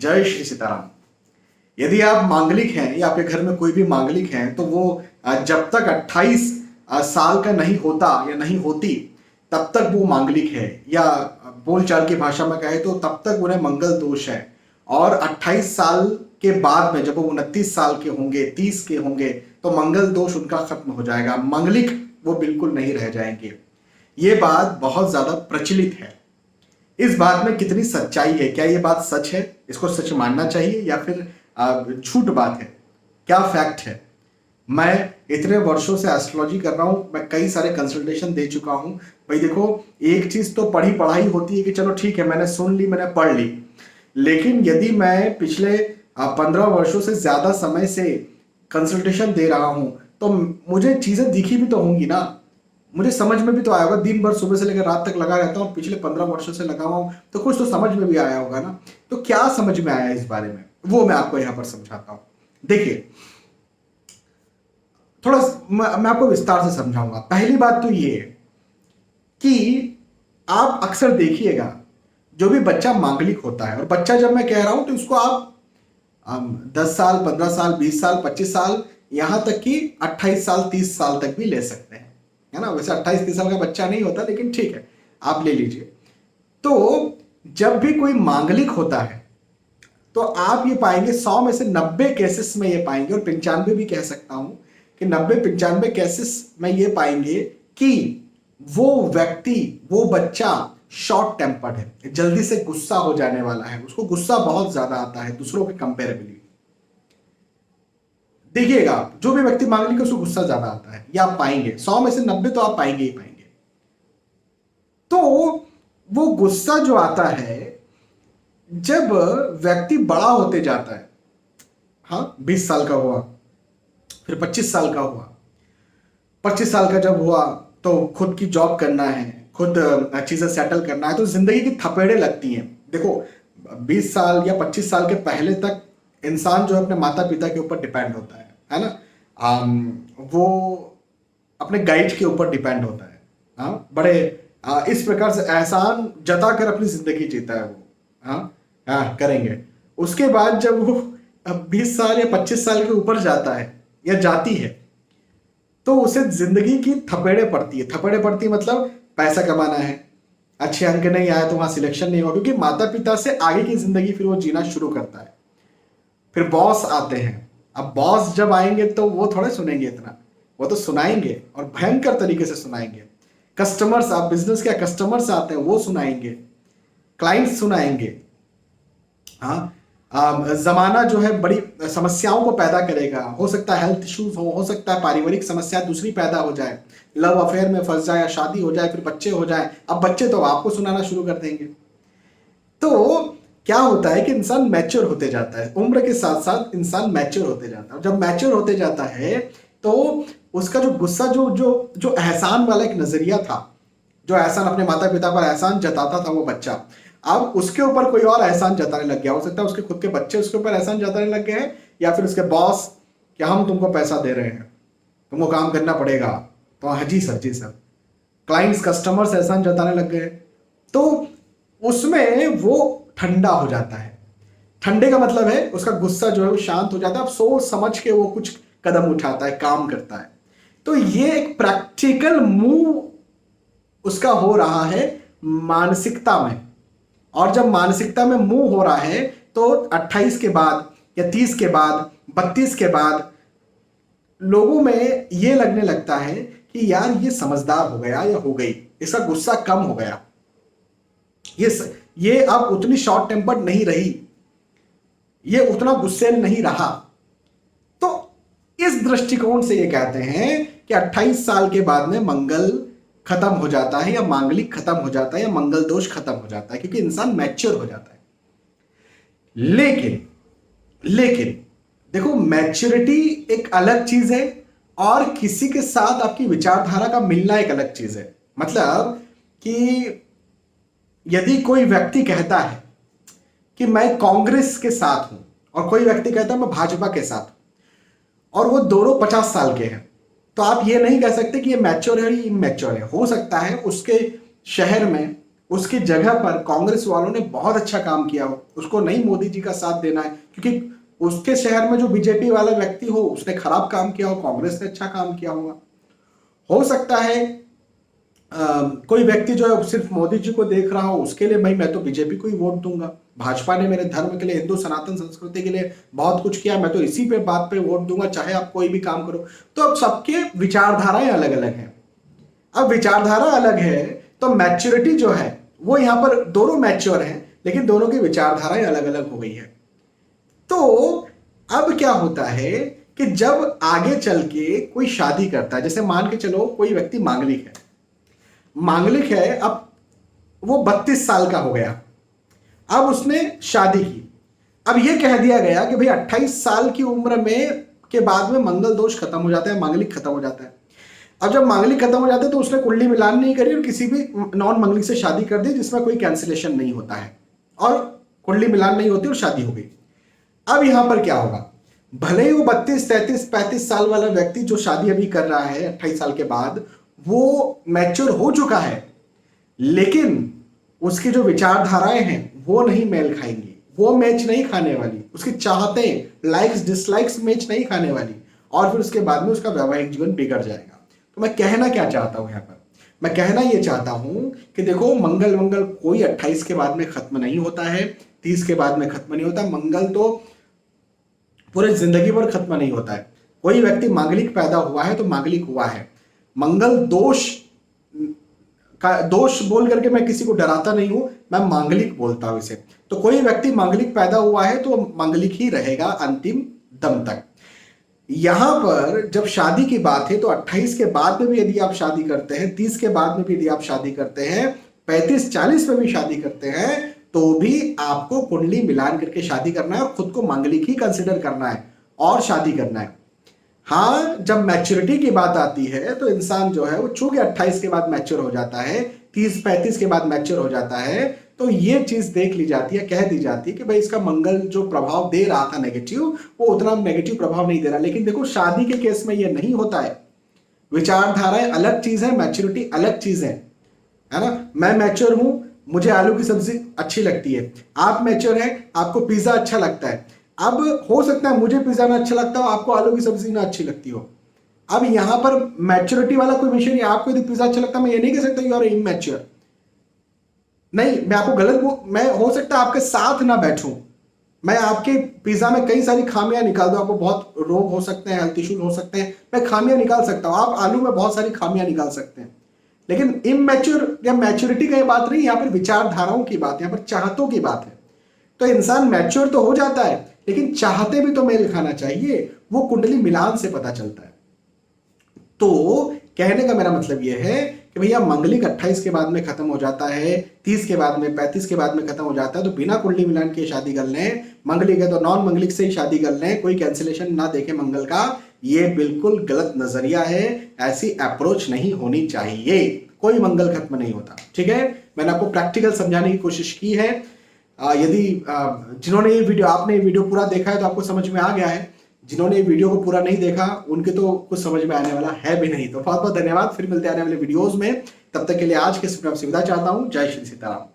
जय श्री सीताराम। यदि आप मांगलिक हैं या आपके घर में कोई भी मांगलिक हैं तो वो जब तक 28 साल का नहीं होता या नहीं होती तब तक वो मांगलिक है, या बोलचाल की भाषा में कहे तो तब तक उन्हें मंगल दोष है। और 28 साल के बाद में जब वो 29 साल के होंगे, 30 के होंगे, तो मंगल दोष उनका खत्म हो जाएगा, मांगलिक वो बिल्कुल नहीं रह जाएंगे। ये बात बहुत ज्यादा प्रचलित है। इस बात में कितनी सच्चाई है? क्या ये बात सच है? इसको सच मानना चाहिए या फिर झूठ बात है? क्या फैक्ट है? मैं इतने वर्षों से एस्ट्रोलॉजी कर रहा हूं, मैं कई सारे कंसल्टेशन दे चुका हूं। भाई देखो, एक चीज तो पढ़ाई होती है कि चलो ठीक है, मैंने सुन ली, मैंने पढ़ ली, लेकिन यदि मैं पिछले 15 वर्षों से ज्यादा समय से कंसल्टेशन दे रहा हूं तो मुझे चीजें दिखी भी तो होंगी ना, मुझे समझ में भी तो आया होगा। दिन भर सुबह से लेकर रात तक लगा रहता हूँ, पिछले 15 वर्षों से लगा हुआ हूँ, तो कुछ तो समझ में भी आया होगा ना। तो क्या समझ में आया इस बारे में, वो मैं आपको यहां पर समझाता हूं। देखिए, थोड़ा मैं आपको विस्तार से समझाऊंगा। पहली बात तो ये कि आप अक्सर देखिएगा, जो भी बच्चा मांगलिक होता है, और बच्चा जब मैं कह रहा हूं तो उसको आप 10 साल, 15 साल, 20 साल, 25 साल, यहां तक कि 28 साल, 30 साल तक भी ले सकते हैं, है ना। वैसे 28-30 साल का बच्चा नहीं होता, लेकिन ठीक है, आप ले लीजिए। तो जब भी कोई मांगलिक होता है तो आप ये पाएंगे 100 में से 90 केसेस में ये पाएंगे, और 95 भी कह सकता हूं कि 90-95 केसेस में ये पाएंगे कि वो व्यक्ति, वो बच्चा शॉर्ट टेम्पर्ड है, जल्दी से गुस्सा हो जाने वाला है, उसको गुस्सा बहुत ज्यादा आता है दूसरों के कंपेरेबली। देखिएगा, जो भी व्यक्ति मांगलिक है उसको गुस्सा ज्यादा आता है, ये आप पाएंगे। 100 में से 90 तो आप पाएंगे ही पाएंगे। तो वो गुस्सा जो आता है जब व्यक्ति बड़ा होते जाता है, हाँ, 20 साल का हुआ, फिर 25 साल का हुआ, 25 साल का जब हुआ तो खुद की जॉब करना है, खुद चीजें सेटल करना है, तो जिंदगी की थपेड़े लगती हैं। देखो, 20 साल या 25 साल के पहले तक इंसान जो है अपने माता पिता के ऊपर डिपेंड होता है ना। वो अपने गाइड के ऊपर डिपेंड होता है, हाँ, बड़े इस प्रकार से एहसान जता कर अपनी जिंदगी जीता है वो, हाँ करेंगे। उसके बाद जब वो 20 साल या 25 साल के ऊपर जाता है या जाती है तो उसे जिंदगी की थपेड़े पड़ती है। थपेड़े पड़ती है मतलब पैसा कमाना है, अच्छे अंक नहीं आया तो वहां सिलेक्शन नहीं हुआ, क्योंकि माता पिता से आगे की जिंदगी फिर वो जीना शुरू करता है। फिर बॉस आते हैं। अब बॉस जब आएंगे तो वो थोड़े सुनेंगे इतना, वो तो सुनाएंगे और भयंकर तरीके से सुनाएंगे। कस्टमर्स, आप बिजनेस के कस्टमर्स आते हैं, वो सुनाएंगे, क्लाइंट्स सुनाएंगे। हाँ, जमाना जो है बड़ी समस्याओं को पैदा करेगा। हो सकता है हेल्थ इश्यूज हो सकता है पारिवारिक समस्या दूसरी पैदा हो जाए, लव अफेयर में फंस जाए, शादी हो जाए, फिर बच्चे हो जाए। अब बच्चे तो आपको सुनाना शुरू कर देंगे। तो क्या होता है कि इंसान मैच्योर होते जाता है, उम्र के साथ साथ इंसान मैच्योर होते जाता है। जब मैच्योर होते जाता है तो उसका जो गुस्सा, जो जो जो एहसान वाला एक नजरिया था, जो एहसान अपने माता पिता पर एहसान जताता था वो बच्चा, अब उसके ऊपर कोई और एहसान जताने लग गया। हो सकता है उसके खुद के बच्चे उसके ऊपर एहसान जताने लग गए हैं, या फिर उसके बॉस कि हम तुमको पैसा दे रहे हैं, तुमको काम करना पड़ेगा, तो हाँ जी सर, जी सर। क्लाइंट्स, कस्टमर्स एहसान जताने लग गए, तो उसमें वो ठंडा हो जाता है। ठंडे का मतलब है उसका गुस्सा जो है वो शांत हो जाता है। अब सोच समझ के वो कुछ कदम उठाता है, काम करता है। तो ये एक प्रैक्टिकल मूव उसका हो रहा है मानसिकता में। और जब मानसिकता में मूव हो रहा है तो 28 के बाद या 30 के बाद, 32 के बाद लोगों में ये लगने लगता है कि यार ये समझदार हो गया या हो गई, इसका गुस्सा कम हो गया, ये अब उतनी शॉर्ट टेम्पर्ड नहीं रही, ये उतना गुस्सेल नहीं रहा। तो इस दृष्टिकोण से ये कहते हैं कि 28 साल के बाद में मंगल खत्म हो जाता है, या मांगलिक खत्म हो जाता है, या मंगल दोष खत्म हो जाता है, क्योंकि इंसान मैच्योर हो जाता है। लेकिन देखो, मैच्योरिटी एक अलग चीज है और किसी के साथ आपकी विचारधारा का मिलना एक अलग चीज है। मतलब कि यदि कोई व्यक्ति कहता है कि मैं कांग्रेस के साथ हूं, और कोई व्यक्ति कहता है मैं भाजपा के साथ हूं, और वो दोनों 50 साल के हैं, तो आप ये नहीं कह सकते कि ये मैच्योर है या इमैच्योर है। हो सकता है उसके शहर में, उसकी जगह पर कांग्रेस वालों ने बहुत अच्छा काम किया हो, उसको नहीं मोदी जी का साथ देना है, क्योंकि उसके शहर में जो बीजेपी वाला व्यक्ति हो उसने खराब काम किया हो, कांग्रेस ने अच्छा काम किया होगा। हो सकता है कोई व्यक्ति जो है सिर्फ मोदी जी को देख रहा हो, उसके लिए भाई मैं तो बीजेपी को ही वोट दूंगा, भाजपा ने मेरे धर्म के लिए, हिंदू सनातन संस्कृति के लिए बहुत कुछ किया, मैं तो इसी पे बात पे वोट दूंगा, चाहे आप कोई भी काम करो। तो अब सबके विचारधाराएं अलग अलग हैं। अब विचारधारा अलग है तो मैच्योरिटी जो है वो यहां पर दोनों मैच्योर हैं, लेकिन दोनों की विचारधाराएं अलग अलग हो गई है। तो अब क्या होता है कि जब आगे चल के कोई शादी करता है, जैसे मान के चलो कोई व्यक्ति मांगलिक है, अब वो 32 साल का हो गया, अब उसने शादी की। अब ये कह दिया गया कि भाई 28 साल की उम्र में के बाद में मंगल दोष खत्म हो जाता है, मांगलिक खत्म हो जाता है। अब जब मांगलिक खत्म हो जाता है तो उसने कुंडली मिलान नहीं करी और किसी भी नॉन मांगलिक से शादी कर दी जिसमें कोई कैंसिलेशन नहीं होता है और कुंडली मिलान नहीं होती और शादी हो गई। अब यहां पर क्या होगा, भले ही वो 32, 33, 35 साल वाला व्यक्ति जो शादी अभी कर रहा है 28 साल के बाद, वो मैच्योर हो चुका है, लेकिन उसकी जो विचारधाराएं हैं वो नहीं मेल खाएंगी, वो मैच नहीं खाने वाली, उसकी चाहतें, लाइक्स डिसलाइक्स मैच नहीं खाने वाली, और फिर उसके बाद में उसका वैवाहिक जीवन बिगड़ जाएगा। तो मैं कहना क्या चाहता हूं यहां पर, मैं कहना यह चाहता हूं कि देखो मंगल कोई 28 के बाद में खत्म नहीं होता है, 30 के बाद में खत्म नहीं होता। मंगल तो पूरे जिंदगी भर खत्म नहीं होता है। कोई व्यक्ति मांगलिक पैदा हुआ है तो मांगलिक हुआ है। मंगल दोष का दोष बोल करके मैं किसी को डराता नहीं हूं, मैं मांगलिक बोलता हूं इसे। तो कोई व्यक्ति मांगलिक पैदा हुआ है तो मांगलिक ही रहेगा अंतिम दम तक। यहां पर जब शादी की बात है तो 28 के बाद में भी यदि आप शादी करते हैं, 30 के बाद में भी यदि आप शादी करते हैं, 35-40 में भी शादी करते हैं, तो भी आपको कुंडली मिलान करके शादी करना है और खुद को मांगलिक ही कंसिडर करना है और शादी करना है। हाँ, जब मैच्योरिटी की बात आती है तो इंसान जो है वो चूंकि 28 के बाद मैच्योर हो जाता है, 30-35 के बाद मैच्योर हो जाता है, तो ये चीज देख ली जाती है, कह दी जाती है कि भाई इसका मंगल जो प्रभाव दे रहा था नेगेटिव, वो उतना नेगेटिव प्रभाव नहीं दे रहा। लेकिन देखो शादी के केस में ये नहीं होता है। विचारधाराएं अलग चीज है, मैच्योरिटी अलग चीज है ना। मैं मैच्योर हूं, मुझे आलू की सब्जी अच्छी लगती है, आप मैच्योर है, आपको पिज्जा अच्छा लगता है। अब हो सकता है मुझे पिज्जा ना अच्छा लगता हो, आपको आलू की सब्जी ना अच्छी लगती हो। अब यहां पर मैच्योरिटी वाला कोई विषय नहीं। आपको यदि पिज्जा अच्छा लगता है, मैं ये नहीं कह सकता यू आर इमैच्योर, नहीं, मैं आपको गलत मैं हो सकता है आपके साथ ना बैठूं, मैं आपके पिज्जा में कई सारी खामियां निकाल दूं, आपको बहुत रोग हो सकते हैं, हेल्थ इश्यूज हो सकते हैं, मैं खामियां निकाल सकता हूं। आप आलू में बहुत सारी खामियां निकाल सकते हैं। लेकिन इमैच्योर या मैच्योरिटी की बात नहीं, यहां पर विचारधाराओं की बात, यहां पर चाहतों की बात है। तो इंसान मैच्योर तो हो जाता है, लेकिन चाहते भी तो मेल खाना चाहिए, वो कुंडली मिलान से पता चलता है। तो कहने का मेरा मतलब यह है कि भैया मंगलिक 28 के बाद में खत्म हो जाता है, 30 के बाद में, 35 के बाद में खत्म हो जाता है, तो बिना कुंडली मिलान के शादी कर लें। मंगलिक है तो नॉन मंगलिक से ही शादी कर लें, कोई कैंसिलेशन ना देखें मंगल का। ये बिल्कुल गलत नजरिया है, ऐसी अप्रोच नहीं होनी चाहिए। कोई मंगल खत्म नहीं होता, ठीक है। मैंने आपको प्रैक्टिकल समझाने की कोशिश की है। यदि जिन्होंने ये वीडियो, आपने ये वीडियो पूरा देखा है तो आपको समझ में आ गया है। जिन्होंने ये वीडियो को पूरा नहीं देखा उनके तो कुछ समझ में आने वाला है भी नहीं। तो बहुत बहुत धन्यवाद, फिर मिलते आने वाले वीडियोस में। तब तक के लिए आज के इस वीडियो से विदा चाहता हूं। जय श्री सीताराम।